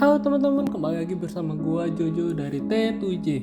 Halo teman-teman, kembali lagi bersama gua Jojo dari T2J.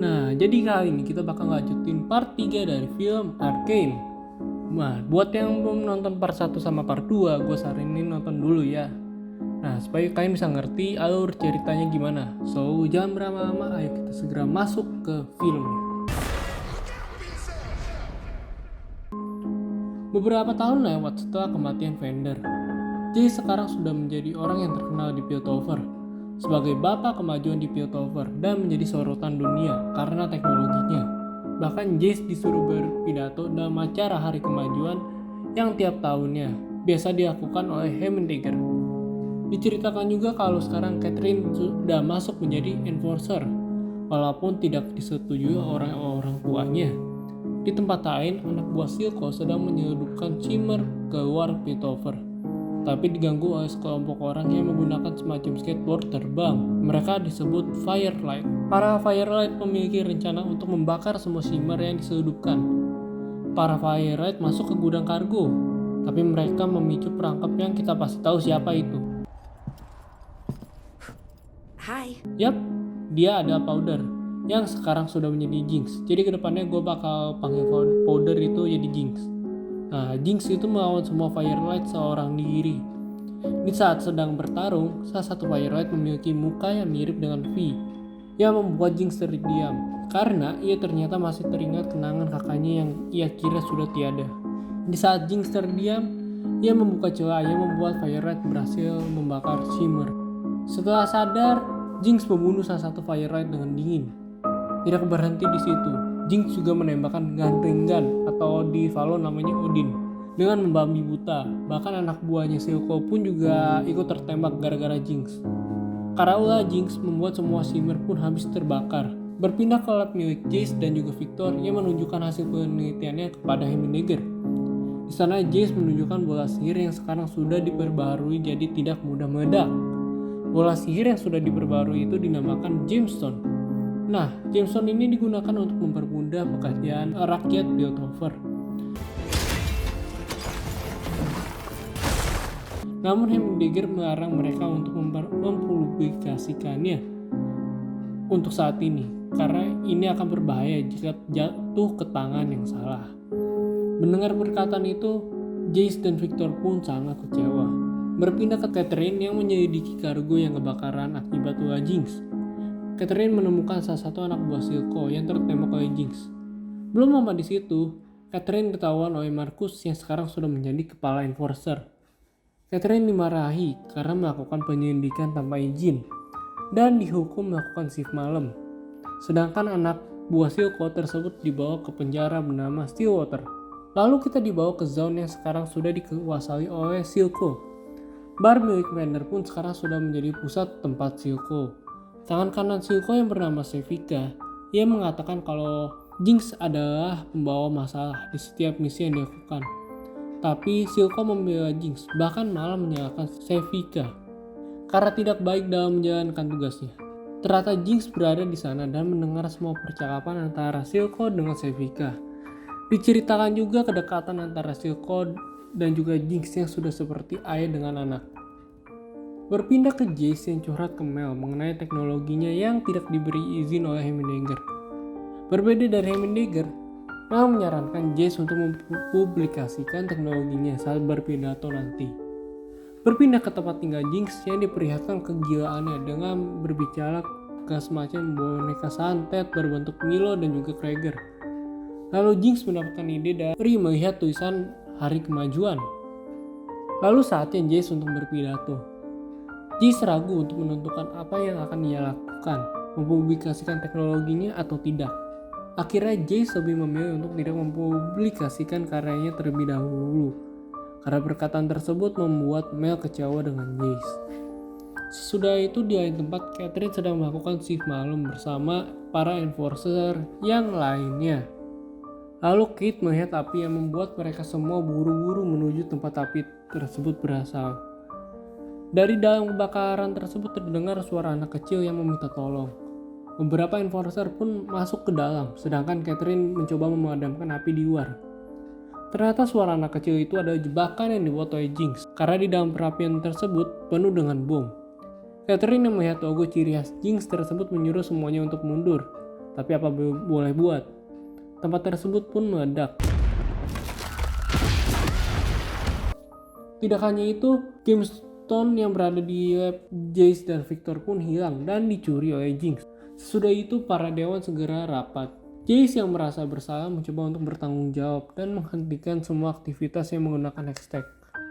Nah, jadi kali ini kita bakal lanjutin part 3 dari film Arcane. Nah, buat yang belum nonton part 1 sama part 2, gua saranin nonton dulu ya. Nah, supaya kalian bisa ngerti alur ceritanya gimana. So, jangan berlama-lama, ayo kita segera masuk ke filmnya. Beberapa tahun lewat setelah kematian Vander, Jay sekarang sudah menjadi orang yang terkenal di Piltover sebagai bapak kemajuan di Piltover dan menjadi sorotan dunia karena teknologinya. Bahkan Jay disuruh berpidato dalam acara hari kemajuan yang tiap tahunnya biasa dilakukan oleh Heimerdinger. Diceritakan juga kalau sekarang Catherine sudah masuk menjadi enforcer walaupun tidak disetujui orang tuanya. Di tempat lain, anak buah Silco sedang menyelundupkan Shimmer ke luar Piltover, tapi diganggu oleh sekelompok orang yang menggunakan semacam skateboard terbang. Mereka disebut Firelight. Para Firelight memiliki rencana untuk membakar semua Shimmer yang diselundupkan. Para Firelight masuk ke gudang kargo, tapi mereka memicu perangkap yang kita pasti tahu siapa itu. Hai. Yap, dia ada Powder yang sekarang sudah menjadi Jinx. Jadi kedepannya gue bakal panggil Powder itu jadi Jinx. Nah, Jinx itu melawan semua Firelight seorang diri. Di saat sedang bertarung, salah satu Firelight memiliki muka yang mirip dengan V, yang membuat Jinx terdiam karena ia ternyata masih teringat kenangan kakaknya yang ia kira sudah tiada. Di saat Jinx terdiam, ia membuka celah yang membuat Firelight berhasil membakar Shimmer. Setelah sadar, Jinx membunuh salah satu Firelight dengan dingin. Tidak berhenti di situ, Jinx juga menembakkan Gunring Gun atau di Valo namanya Odin dengan membabi buta. Bahkan anak buahnya Silco pun juga ikut tertembak gara-gara Jinx. Karena ulah Jinx membuat semua Shimmer pun habis terbakar. Berpindah ke lab milik Jace dan juga Victor yang menunjukkan hasil penelitiannya kepada Heimerdinger. Di sana Jace menunjukkan bola sihir yang sekarang sudah diperbaharui jadi tidak mudah meledak. Bola sihir yang sudah diperbaharui itu dinamakan Gemstone. Nah, Gemstone ini digunakan untuk mempermudah pekerjaan rakyat Piltover. Namun Heimerdinger melarang mereka untuk mempublikasikannya untuk saat ini, karena ini akan berbahaya jika jatuh ke tangan yang salah. Mendengar perkataan itu, Jace dan Victor pun sangat kecewa. Berpindah ke Catherine yang menyelidiki kargo yang kebakaran akibat ulah Jinx. Catherine menemukan salah satu anak buah Silco yang tertembak oleh Jinx. Belum lama di situ, Catherine ketahuan oleh Marcus yang sekarang sudah menjadi kepala enforcer. Catherine dimarahi karena melakukan penyelidikan tanpa izin dan dihukum melakukan shift malam. Sedangkan anak buah Silco tersebut dibawa ke penjara bernama Stillwater. Lalu kita dibawa ke zone yang sekarang sudah dikuasai oleh Silco. Bar milik Vander pun sekarang sudah menjadi pusat tempat Silco. Tangan kanan Silco yang bernama Sevika, ia mengatakan kalau Jinx adalah pembawa masalah di setiap misi yang dilakukan. Tapi Silco membela Jinx, bahkan malah menyalahkan Sevika karena tidak baik dalam menjalankan tugasnya. Ternyata Jinx berada di sana dan mendengar semua percakapan antara Silco dengan Sevika. Diceritakan juga kedekatan antara Silco dan juga Jinx yang sudah seperti ayah dengan anak. Berpindah ke Jace yang curhat ke Mel mengenai teknologinya yang tidak diberi izin oleh Heimerdinger. Berbeda dari Heimerdinger, Mel menyarankan Jace untuk mempublikasikan teknologinya saat berpidato nanti. Berpindah ke tempat tinggal Jinx yang diperlihatkan kegilaannya dengan berbicara ke semacam boneka santet berbentuk Milo dan juga Krieger. Lalu Jinx mendapatkan ide dari melihat tulisan Hari Kemajuan. Lalu saatnya Jace untuk berpidato. Jace ragu untuk menentukan apa yang akan ia lakukan, mempublikasikan teknologinya atau tidak. Akhirnya Jace lebih memilih untuk tidak mempublikasikan karyanya terlebih dahulu, karena perkataan tersebut membuat Mel kecewa dengan Jace. Sesudah itu di lain tempat, Catherine sedang melakukan shift malam bersama para enforcer yang lainnya. Lalu Kate melihat api yang membuat mereka semua buru-buru menuju tempat api tersebut berasal. Dari dalam kebakaran tersebut terdengar suara anak kecil yang meminta tolong. Beberapa enforcer pun masuk ke dalam, sedangkan Catherine mencoba memadamkan api di luar. Ternyata suara anak kecil itu adalah jebakan yang dibuat oleh Jinx, karena di dalam perapian tersebut penuh dengan bom. Catherine yang melihat logo ciri khas Jinx tersebut menyuruh semuanya untuk mundur. Tapi apa boleh buat? Tempat tersebut pun meledak. Tidak hanya itu, gemstone yang berada di lab Jace dan Victor pun hilang dan dicuri oleh Jinx. Sesudah itu, para dewan segera rapat. Jace yang merasa bersalah mencoba untuk bertanggung jawab dan menghentikan semua aktivitas yang menggunakan Hextech.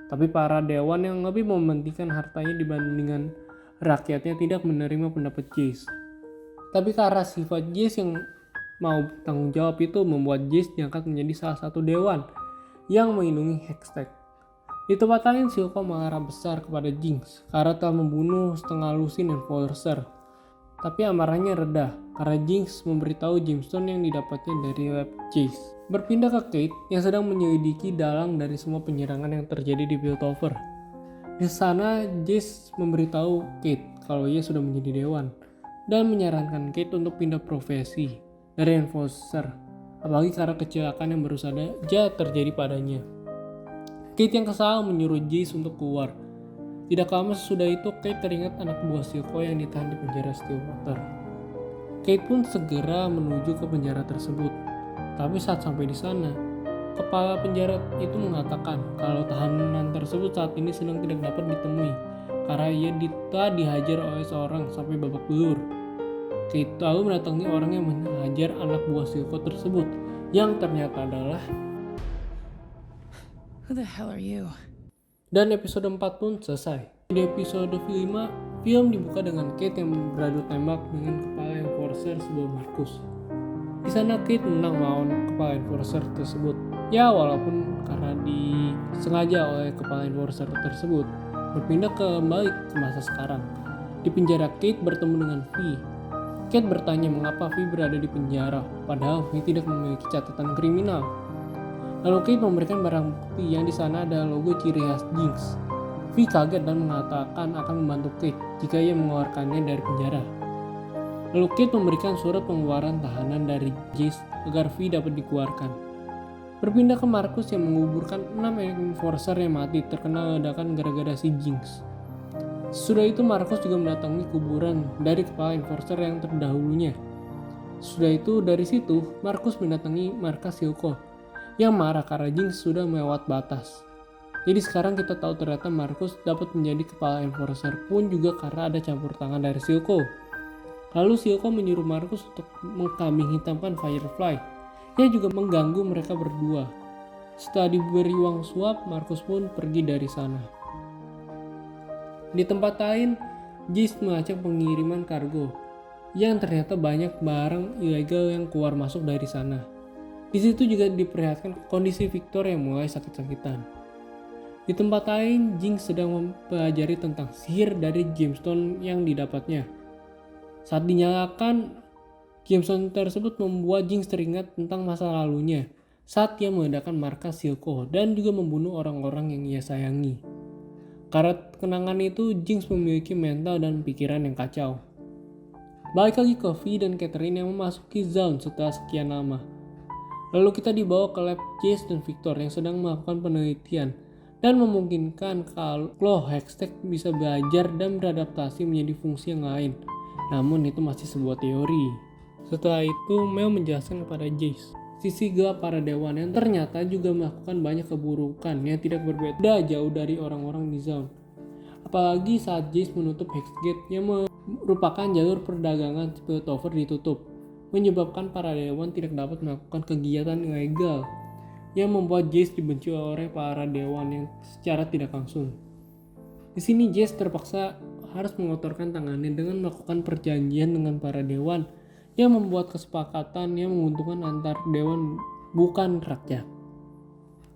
Tapi para dewan yang lebih mementingkan hartanya dibandingkan rakyatnya tidak menerima pendapat Jace. Tapi karena sifat Jace yang mau tanggung jawab itu membuat Jace diangkat menjadi salah satu dewan yang melindungi Hextech. Di tempat lain, Silco marah besar kepada Jinx karena telah membunuh setengah Lucin Enforcer. Tapi amarahnya reda karena Jinx memberitahu gemstone yang didapatnya dari lab Jace. Berpindah ke Kate yang sedang menyelidiki dalang dari semua penyerangan yang terjadi di Piltover. Di sana, Jace memberitahu Kate kalau ia sudah menjadi dewan dan menyarankan Kate untuk pindah profesi dari Enforcer, apalagi karena kecelakaan yang baru saja terjadi padanya. Kate yang kesal menyuruh Jace untuk keluar. Tidak lama sesudah itu, Kate teringat anak buah Silco yang ditahan di penjara Stillwater. Kate pun segera menuju ke penjara tersebut. Tapi saat sampai di sana, kepala penjara itu mengatakan kalau tahanan tersebut saat ini sedang tidak dapat ditemui karena ia telah dihajar oleh seorang sampai babak belur. Kate lalu mendatangi orang yang menghajar anak buah Silco tersebut, yang ternyata adalah Who the hell are you? Dan episode 4 pun selesai. Di episode 5, film dibuka dengan Kate yang beradu tembak dengan kepala Enforcer sebelum Marcus. Di sana Kate menang melawan kepala Enforcer tersebut. Ya, walaupun karena disengaja oleh kepala Enforcer tersebut. Berpindah kembali ke masa sekarang. Di penjara, Kate bertemu dengan Vi. Kate bertanya mengapa Vi berada di penjara, padahal Vi tidak memiliki catatan kriminal. Lalu Kate memberikan barang bukti yang di sana ada logo ciri khas Jinx. Vi kaget dan mengatakan akan membantu Kate jika ia mengeluarkannya dari penjara. Lalu Kate memberikan surat pengeluaran tahanan dari Jace agar Vi dapat dikeluarkan. Berpindah ke Marcus yang menguburkan 6 Enforcer yang mati terkena ledakan gara-gara si Jinx. Sesudah itu Marcus juga mendatangi kuburan dari kepala Enforcer yang terdahulunya. Sesudah itu dari situ Marcus mendatangi markas Silco yang marah karena Jinx sudah melewat batas. Jadi sekarang kita tahu ternyata Marcus dapat menjadi kepala Enforcer pun juga karena ada campur tangan dari Silco. Lalu Silco menyuruh Marcus untuk mengkambing hitamkan Firefly yang juga mengganggu mereka berdua. Setelah diberi uang suap, Marcus pun pergi dari sana. Di tempat lain, Jace melacak pengiriman kargo yang ternyata banyak barang ilegal yang keluar masuk dari sana. Di situ juga diperlihatkan kondisi Victor yang mulai sakit-sakitan. Di tempat lain, Jinx sedang mempelajari tentang sihir dari gemstone yang didapatnya. Saat dinyalakan, gemstone tersebut membuat Jinx teringat tentang masa lalunya saat ia meledakkan markas Silco dan juga membunuh orang-orang yang ia sayangi. Karena kenangan itu, Jinx memiliki mental dan pikiran yang kacau. Balik lagi ke Vi dan Catherine yang memasuki Zaun setelah sekian lama. Lalu kita dibawa ke lab Jace dan Victor yang sedang melakukan penelitian dan memungkinkan kalau Hextech bisa belajar dan beradaptasi menjadi fungsi yang lain. Namun itu masih sebuah teori. Setelah itu Mel menjelaskan kepada Jace sisi gelap para dewan yang ternyata juga melakukan banyak keburukan yang tidak berbeda jauh dari orang-orang di Zaun. Apalagi saat Jace menutup Hexgate yang merupakan jalur perdagangan Piltover ditutup, menyebabkan para dewan tidak dapat melakukan kegiatan ilegal yang membuat Jace dibenci oleh para dewan yang secara tidak langsung. Di sini Jace terpaksa harus mengotorkan tangannya dengan melakukan perjanjian dengan para dewan yang membuat kesepakatan yang menguntungkan antar dewan bukan rakyat.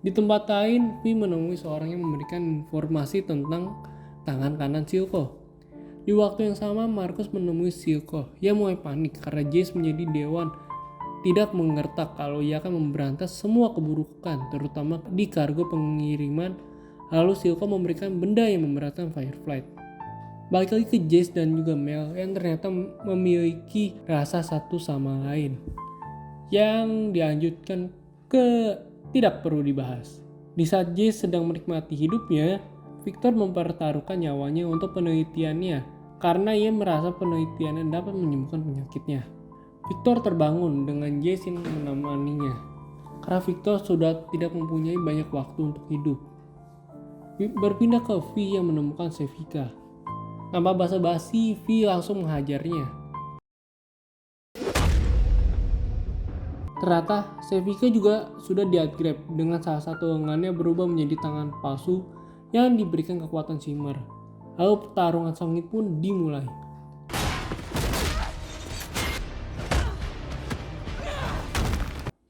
Di tempat lain, Vi menemui seorang yang memberikan informasi tentang tangan kanan Silco. Di waktu yang sama, Marcus menemui Silco yang mulai panik karena Jace menjadi dewan tidak mengertak kalau ia akan memberantas semua keburukan, terutama di kargo pengiriman. Lalu Silco memberikan benda yang memberatkan Firefly. Balik lagi ke Jace dan juga Mel yang ternyata memiliki rasa satu sama lain yang dilanjutkan ke tidak perlu dibahas. Di saat Jace sedang menikmati hidupnya, Victor mempertaruhkan nyawanya untuk penelitiannya karena ia merasa penelitiannya dapat menyembuhkan penyakitnya. Victor terbangun dengan Jace yang menemaninya, karena Victor sudah tidak mempunyai banyak waktu untuk hidup. Berpindah ke Vi yang menemukan Sevika. Tanpa basa-basi, Vi langsung menghajarnya. Ternyata Sevika juga sudah di-upgrade dengan salah satu lengannya berubah menjadi tangan palsu yang diberikan kekuatan Shimmer. Lalu pertarungan sengit pun dimulai.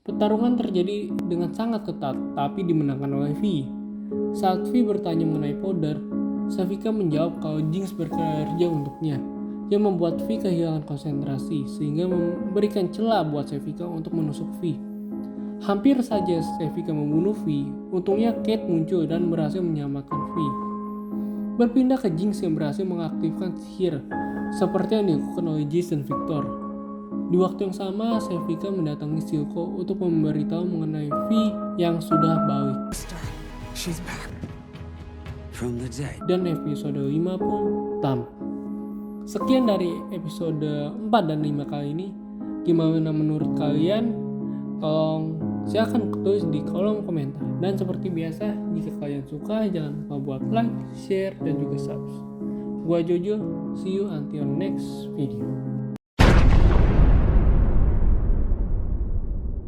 Pertarungan terjadi dengan sangat ketat, tapi dimenangkan oleh Vi. Saat Vi bertanya mengenai powder, Sevika menjawab kalau Jinx bekerja untuknya, yang membuat Vi kehilangan konsentrasi sehingga memberikan celah buat Sevika untuk menusuk Vi. Hampir saja Sevika membunuh Vi, untungnya Kate muncul dan berhasil menyelamatkan Vi. Berpindah ke Jinx yang berhasil mengaktifkan sihir, seperti yang dilakukan oleh Jace dan Victor. Di waktu yang sama, Sevika mendatangi Silco untuk memberitahu mengenai Vi yang sudah balik. She's back from the dead. Dan episode 5 pun tamat. Sekian dari episode 4 dan 5 kali ini. Gimana menurut kalian? Tolong silahkan tulis di kolom komentar. Dan seperti biasa, jika kalian suka, jangan lupa buat like, share, dan juga subscribe. Gua Jojo, see you until next video.